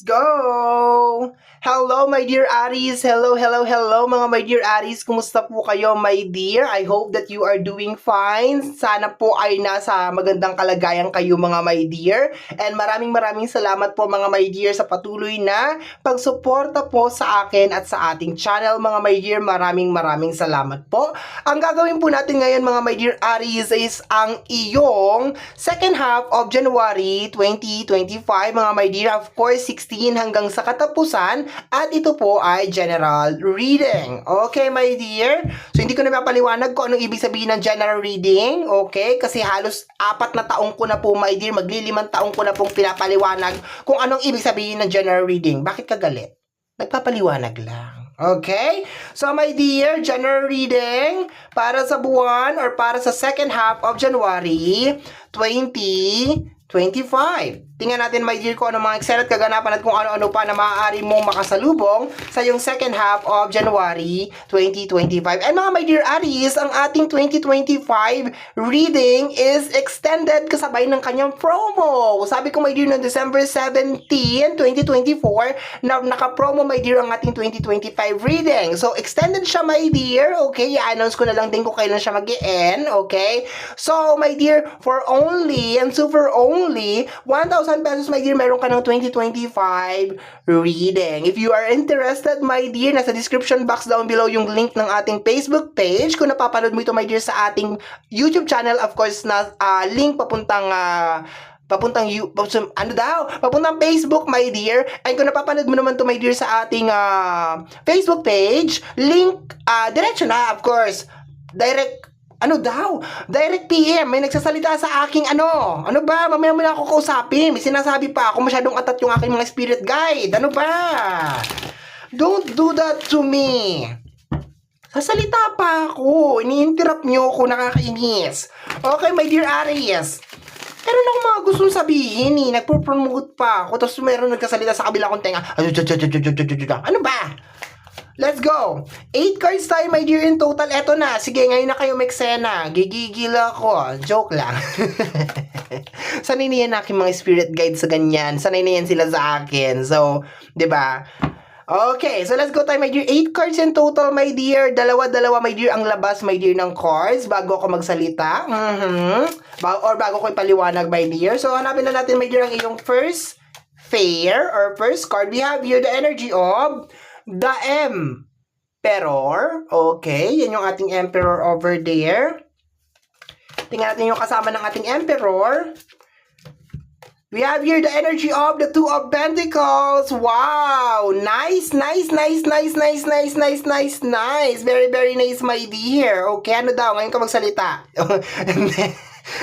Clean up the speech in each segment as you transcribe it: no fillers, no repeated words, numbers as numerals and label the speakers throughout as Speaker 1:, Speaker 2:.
Speaker 1: Go! Hello, my dear Aries. Hello, mga my dear Aries. Kumusta po kayo, my dear? I hope that you are doing fine. Sana po ay nasa magandang kalagayan kayo, mga my dear. And maraming salamat po, mga my dear, sa patuloy na pagsuporta po sa akin at sa ating channel, mga my dear. Maraming salamat po. Ang gagawin po natin ngayon, mga my dear Aries, is ang iyong second half of January 2025, mga my dear. Of course, 16 hanggang sa katapusan, at ito po ay general reading. Okay, my dear? So, hindi ko na mapaliwanag kung anong ibig sabihin ng general reading. Okay? Kasi halos 4 na taong ko na po, my dear, magli-5 taong ko na pong pinapaliwanag kung anong ibig sabihin ng general reading. Bakit ka galit? Nagpapaliwanag lang. Okay? So, my dear, general reading para sa buwan or para sa second half of January 2025. Tingnan natin, my dear, kung ano mga excel at kaganapan at kung ano-ano pa na maaari mong makasalubong sa yung second half of January 2025. And mga my dear Aries, ang ating 2025 reading is extended kasabay ng kanyang promo. Sabi ko, my dear, noong December 17, 2024, na naka-promo, my dear, ang ating 2025 reading. So, extended siya, my dear. Okay, i-announce ko na lang din kung kailan siya mag-e-end. Okay? So, my dear, for only and super only 1,000 pesos, my dear, meron ka ng 2025 reading. If you are interested, my dear, nasa description box down below yung link ng ating Facebook page. Kung napapanood mo ito, my dear, sa ating YouTube channel, of course, na link papuntang papuntang Facebook, my dear. And kung napapanood mo naman to, my dear, sa ating Facebook page, link diretso na, of course, direct PM, may nagsasalita sa aking ano ba, mamaya mo na ako kausapin, may sinasabi pa ako, masyadong atat yung aking mga spirit guide, ano ba? Don't do that to me. Sasalita pa ako, ini-interrupt nyo ako, nakakainis. Okay, my dear Aries, meron akong mga gustong sabihin eh, nagpo-promote pa ako, tapos meron nagkasalita sa kabila kong tenga, ano ba? Let's go! 8 cards tayo, my dear, in total. Eto na. Sige, ngayon na kayo meksena. Gigigil ako. Joke lang. Sanay na yan aking mga spirit guides sa ganyan. Sanay na yan sila sa akin. So, 'di ba? Okay, so let's go tayo, my dear. 8 cards in total, my dear. Dalawa, my dear, ang labas, my dear, ng cards bago ako magsalita. Or bago ko ipaliwanag, my dear. So, hanapin na natin, my dear, ang iyong first pair or first card. We have here the energy of the Emperor. Okay, yan yung ating Emperor over there. Tingnan natin yung kasama ng ating Emperor. We have here the energy of the Two of Pentacles. Wow! Nice! Very nice, my dear. Okay, ano daw? Ngayon ka magsalita.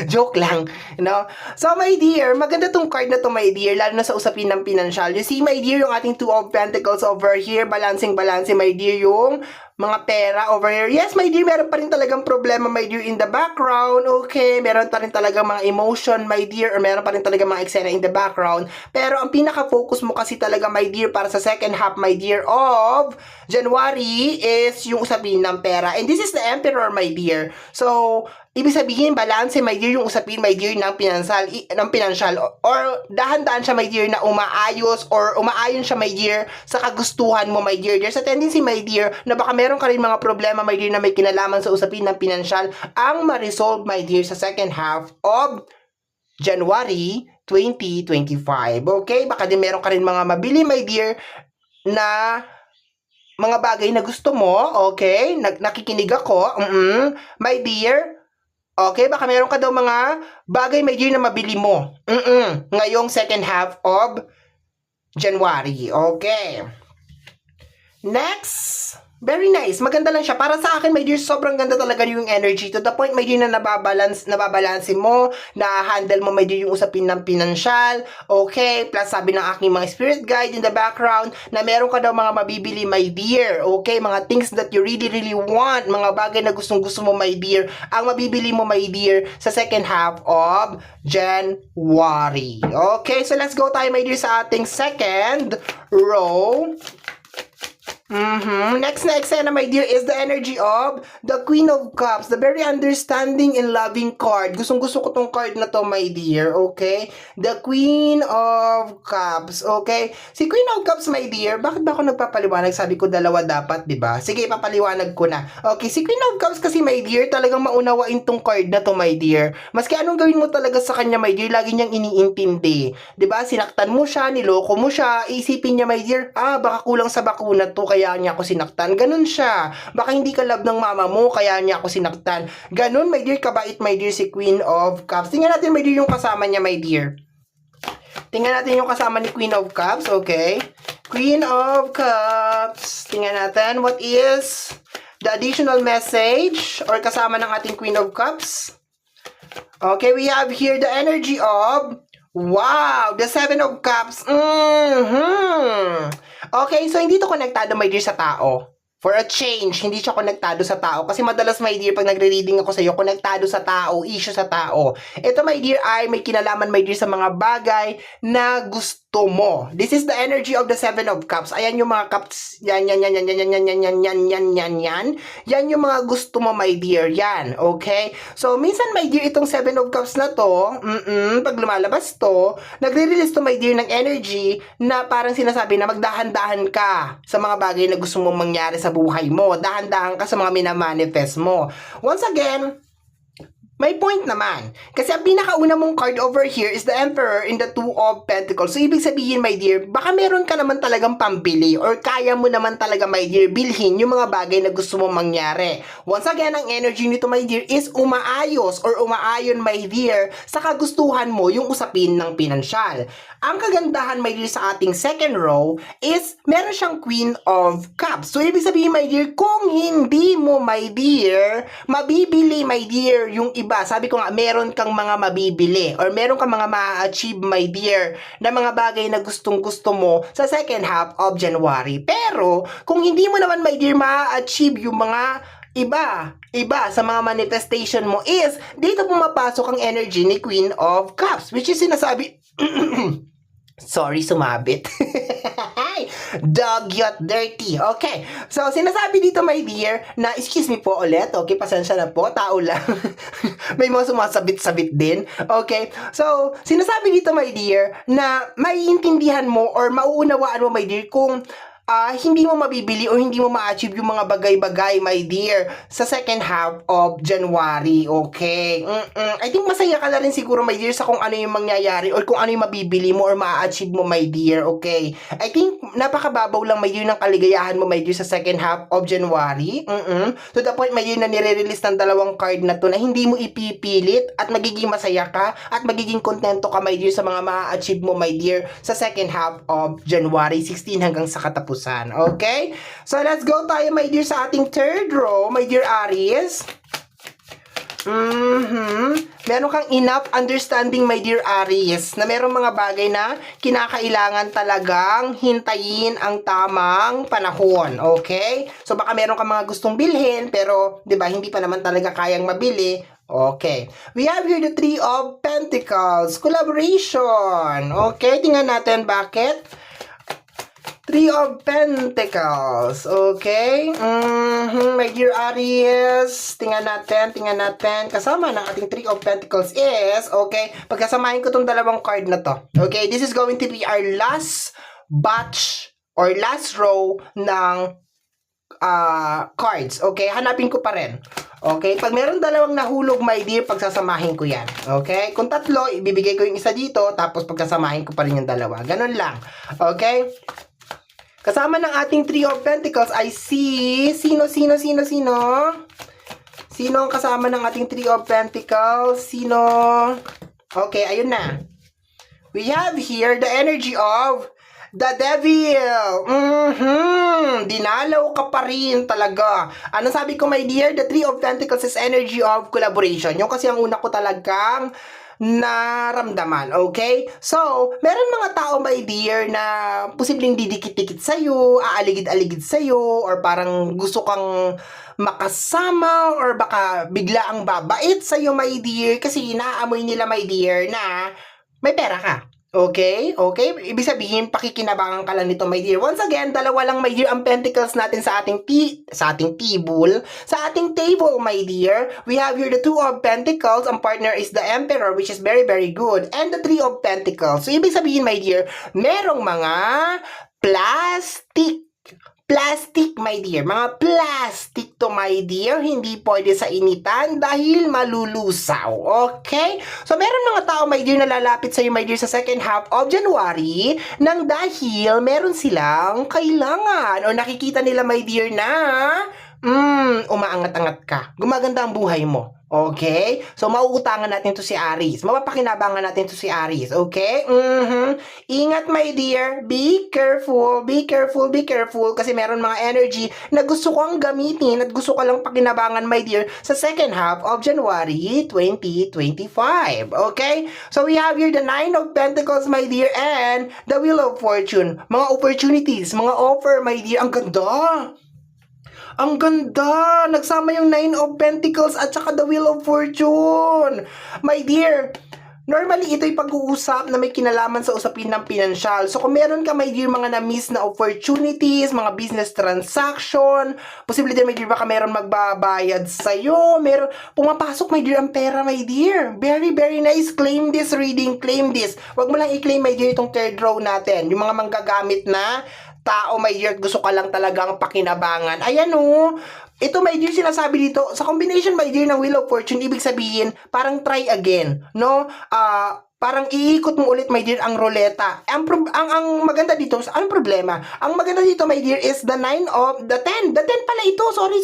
Speaker 1: Joke lang, you know? So, my dear, maganda tong card na to, my dear, lalo na sa usapin ng pinansyal. You see, my dear, yung ating Two of Pentacles over here, balancing, my dear, yung mga pera over here. Yes, my dear, meron pa rin talagang problema, my dear, in the background. Okay, meron pa rin talagang mga emotion, my dear, or meron pa rin talagang mga eksena in the background. Pero ang pinaka-focus mo kasi talaga, my dear, para sa second half, my dear, of January is yung usapin ng pera. And this is the Emperor, my dear. So, ibig sabihin, balance, my dear, yung usapin, my dear, ng pinansyal, or dahan-dahan siya, my dear, na umaayon siya, my dear, sa kagustuhan mo, my dear. There's a tendency, my dear, na baka meron ka rin mga problema, my dear, na may kinalaman sa usapin ng pinansyal, ang ma-resolve, my dear, sa second half of January 2025. Okay? Baka din meron ka rin mga mabili, my dear, na mga bagay na gusto mo. Okay? Nakikinig ako. My dear, okay, baka meron ka daw mga bagay, my dear, na mabili mo. Ngayong second half of January. Okay. Next. Very nice. Maganda lang siya. Para sa akin, my dear, sobrang ganda talaga yung energy. To the point, my dear, na nababalance mo, na-handle mo, my dear, yung usapin ng pinansyal. Okay. Plus, sabi ng aking mga spirit guide in the background, na meron ka daw mga mabibili, my dear. Okay. Mga things that you really want. Mga bagay na gustong-gusto mo, my dear. Ang mabibili mo, my dear, sa second half of January. Okay. So, let's go tayo, my dear, sa ating second row Next na eksena, my dear, is the energy of the Queen of Cups. The very understanding and loving card. Gustong-gusto ko tong card na to, my dear. Okay? The Queen of Cups. Okay? Si Queen of Cups, my dear, bakit ba ako nagpapaliwanag? Sabi ko dalawa dapat, di ba? Sige, papaliwanag ko na. Okay, si Queen of Cups kasi, my dear, talagang maunawain tong card na to, my dear. Maski anong gawin mo talaga sa kanya, my dear, lagi niyang iniintindi. Di ba? Sinaktan mo siya, niloko mo siya, isipin niya, my dear, baka kulang sa bakuna to, kaya niya ako sinaktan. Ganun siya. Baka hindi ka love ng mama mo, kaya niya ako sinaktan. Ganun, my dear, kabait, my dear, si Queen of Cups. Tingnan natin, my dear, yung kasama niya, my dear. Tingnan natin yung kasama ni Queen of Cups, okay? Queen of Cups. Tingnan natin, what is the additional message or kasama ng ating Queen of Cups? Okay, we have here the energy of, wow, the Seven of Cups. Okay, so hindi to konektado, my dear, sa tao. For a change, hindi siya konektado sa tao. Kasi madalas, my dear, pag nagre-reading ako sa'yo, konektado sa tao, issue sa tao. Ito, my dear, ay may kinalaman, my dear, sa mga bagay na gusto mo. This is the energy of the Seven of Cups. Ayan yung mga cups. Yan. Yan yung mga gusto mo, my dear. Yan, okay? So, minsan, my dear, itong Seven of Cups na to, pag lumalabas to, nagre-release to, my dear, ng energy na parang sinasabi na magdahan-dahan ka sa mga bagay na gusto mong mangyari sa buhay mo. Dahan-dahan ka sa mga minamanifest mo. Once again, may point naman. Kasi ang pinakauna mong card over here is the Emperor in the Two of Pentacles. So, ibig sabihin, my dear, baka meron ka naman talagang pambili or kaya mo naman talaga, my dear, bilhin yung mga bagay na gusto mong mangyari. Once again, ang energy nito, my dear, is umaayos or umaayon, my dear, sa kagustuhan mo yung usapin ng pinansyal. Ang kagandahan, my dear, sa ating second row is meron siyang Queen of Cups. So, ibig sabihin, my dear, kung hindi mo, my dear, mabibili, my dear, yung iba, sabi ko nga, meron kang mga mabibili or meron kang mga ma-achieve, my dear, na mga bagay na gustong-gusto mo sa second half of January. Pero, kung hindi mo naman, my dear, ma-achieve yung mga iba sa mga manifestation mo is, dito pumapasok ang energy ni Queen of Cups, which is sinasabi, sorry, sumabit. Dog, yacht, dirty. Okay. So, sinasabi dito, my dear, na, excuse me po ulit. Okay, pasensya na po. Tao lang. May mga sumasabit-sabit din. Okay. So, sinasabi dito, my dear, na maiintindihan mo or mauunawaan mo, my dear, kung hindi mo mabibili o hindi mo ma-achieve yung mga bagay-bagay, my dear, sa second half of January, okay? I think masaya ka na rin siguro, my dear, sa kung ano yung mangyayari or kung ano yung mabibili mo or ma-achieve mo, my dear, okay? I think napakababaw lang, my dear, ng kaligayahan mo, my dear, sa second half of January. To the point, my dear, na nire-release ng dalawang card na to na hindi mo ipipilit at magiging masaya ka at magiging kontento ka, my dear, sa mga ma-achieve mo, my dear, sa second half of January 16 hanggang sa katapusan. Okay? So, let's go tayo, my dear, sa ating third row, my dear Aries. Meron kang enough understanding, my dear Aries, na merong mga bagay na kinakailangan talagang hintayin ang tamang panahon. Okay? So, baka meron kang mga gustong bilhin, pero, di ba, hindi pa naman talaga kayang mabili. Okay. We have here the Three of Pentacles. Collaboration. Okay? Tingnan natin bakit. Three of Pentacles. Okay? My dear Aries, tingnan natin. Kasama ng ating Three of Pentacles is, okay, pagkasamahin ko tong dalawang card na to. Okay? This is going to be our last batch or last row ng cards. Okay? Hanapin ko pa rin. Okay? Pag meron dalawang nahulog, my dear, pagsasamahin ko yan. Okay? Kung tatlo, ibibigay ko yung isa dito, tapos pagkasamahin ko pa rin yung dalawa. Ganun lang. Okay? Kasama ng ating Three of Pentacles ay sino? Sino ang kasama ng ating Three of Pentacles? Sino? Okay, ayun na. We have here the energy of the Devil. Dinalaw ka pa rin talaga. Ano sabi ko, my dear? The Three of Pentacles is energy of collaboration. Yung kasi ang una ko talagang naramdaman, okay? So, meron mga tao, my dear, na posibleng didikit-dikit sa'yo, aaligid-aligid sa'yo, or parang gusto kang makasama, or baka bigla ang babait sa'yo, my dear, kasi inaamoy nila, my dear, na may pera ka. Okay? Okay? Ibig sabihin, pakikinabangan ka lang nito, my dear. Once again, dalawa lang, my dear, ang pentacles natin sa ating table. Sa ating table, my dear, we have here the Two of Pentacles. Ang partner is the Emperor, which is very, very good. And the Three of Pentacles. So, ibig sabihin, my dear, merong mga plastic, my dear. Mga plastic to, my dear. Hindi pwede sa initan dahil malulusaw. Okay? So, meron mga tao, my dear, na lalapit sa'yo, my dear, sa second half of January nang dahil meron silang kailangan o nakikita nila, my dear, na umaangat-angat ka. Gumaganda ang buhay mo. Okay? So, mauutangan natin to si Aries. Mapapakinabangan natin to si Aries. Okay? Ingat, my dear. Be careful. Be careful. Be careful. Kasi meron mga energy na gusto ko ang gamitin at gusto ko lang pakinabangan, my dear, sa second half of January 2025. Okay? So, we have here the Nine of Pentacles, my dear, and the Wheel of Fortune. Mga opportunities, mga offer, my dear. Ang ganda! Ang ganda! Nagsama yung Nine of Pentacles at saka the Wheel of Fortune. My dear, normally ito'y pag-uusap na may kinalaman sa usapin ng pinansyal. So kung meron ka, my dear, mga na-miss na opportunities, mga business transaction, posible din, my dear, baka meron magbabayad sa'yo, meron pumapasok, my dear, ang pera, my dear. Very, very nice. Claim this reading, claim this. Huwag mo lang i-claim, my dear, itong third row natin. Yung mga manggagamit na tao, my dear, gusto ka lang talagang pakinabangan. Ayan o. Ito, my dear, sinasabi dito, sa combination, my dear, ng Wheel of Fortune, ibig sabihin, parang try again, no? Parang iikot mo ulit, my dear, ang ruleta. Ang maganda dito, anong problema? Ang maganda dito, my dear, is the 10. The 10 pala ito. Sorry.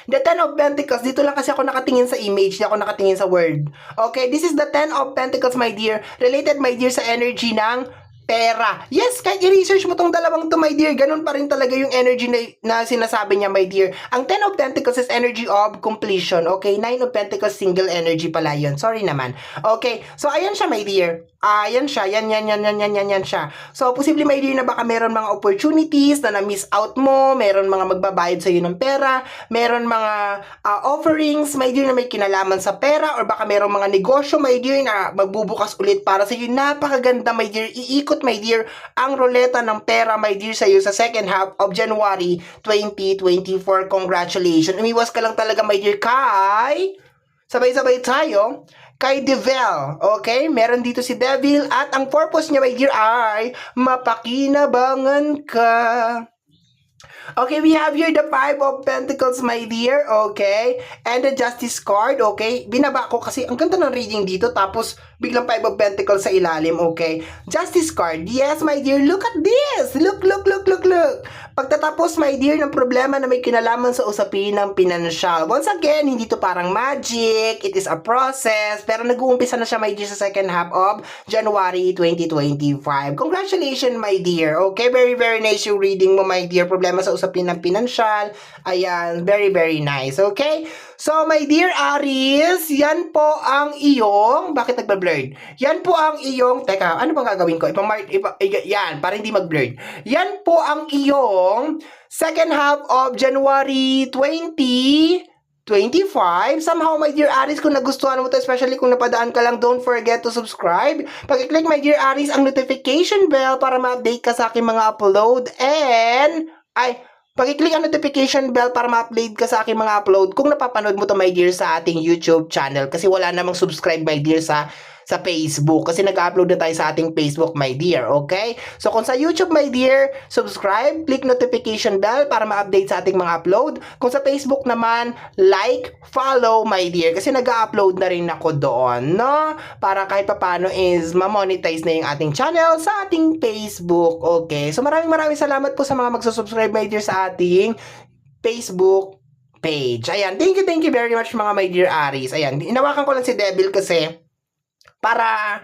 Speaker 1: The 10 of Pentacles, dito lang kasi ako nakatingin sa image, di ako nakatingin sa word. Okay, this is the 10 of Pentacles, my dear. Related, my dear, sa energy ng pera. Yes, kahit i-research mo tong dalawang to, my dear, ganun pa rin talaga yung energy na sinasabi niya, my dear. Ang 10 of Pentacles is energy of completion. Okay, 9 of Pentacles, single energy pala yun. Sorry naman. Okay, so ayan siya, my dear. Ayan siya. Yan siya. So, posible, my dear, na baka meron mga opportunities na na-miss out mo, meron mga magbabayad sa'yo ng pera, meron mga offerings, my dear, na may kinalaman sa pera, or baka meron mga negosyo, my dear, na magbubukas ulit para sa'yo. Napakaganda, my dear. Iikot, my dear, ang ruleta ng pera, my dear, sa'yo sa second half of January 2024. Congratulations. Umiwas ka lang talaga, my dear, kay sabay-sabay tayo kay Devil. Okay? Meron dito si Devil at ang purpose niya, my dear, ay mapakinabangan ka. Okay, we have here the 5 of Pentacles, my dear. Okay? And the Justice card. Okay? Binaba ko kasi ang ganda ng reading dito. Tapos, biglang 5 of Pentacles sa ilalim. Okay? Justice card. Yes, my dear. Look at this. Look. Pagtatapos, my dear, ng problema na may kinalaman sa usapin ng pinansyal. Once again, hindi to parang magic. It is a process. Pero nag-uumpisa na siya, my dear, sa second half of January 2025. Congratulations, my dear. Okay? Very, very nice yung reading mo, my dear. Problema sa usapin ng pinansyal. Ayan. Very, very nice. Okay? So, my dear Aries, yan po ang iyong, bakit nagba-blurred? Yan po ang iyong, teka, ano bang gagawin ko? Yan, para hindi mag-blurred. Yan po ang iyong second half of January 2025. Somehow, my dear Aries, kung nagustuhan mo ito, especially kung napadaan ka lang, don't forget to subscribe. Pag-click, my dear Aries, ang notification bell para ma-update ka sa aking mga upload. And, pag-click ang notification bell para ma-update ka sa aking mga upload kung napapanood mo to, my dear, sa ating YouTube channel. Kasi wala namang subscribe, my dear, sa Facebook. Kasi nag-upload na tayo sa ating Facebook, my dear. Okay? So, kung sa YouTube, my dear, subscribe, click notification bell para ma-update sa ating mga upload. Kung sa Facebook naman, like, follow, my dear. Kasi nag-upload na rin ako doon, no? Para kahit papano is ma-monetize na yung ating channel sa ating Facebook. Okay? So, maraming salamat po sa mga magsusubscribe, my dear, sa ating Facebook page. Ayan. Thank you very much, mga my dear Aries. Ayan. Inawakan ko lang si Devil kasi para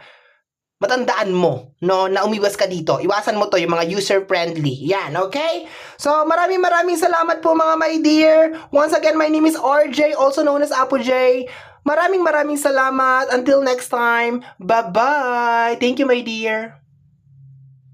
Speaker 1: matandaan mo, no, na umiwas ka dito. Iwasan mo to, yung mga user-friendly. Yan, okay? So, maraming salamat po, mga my dear. Once again, my name is RJ, also known as Apo J. Maraming salamat. Until next time, bye-bye. Thank you, my dear.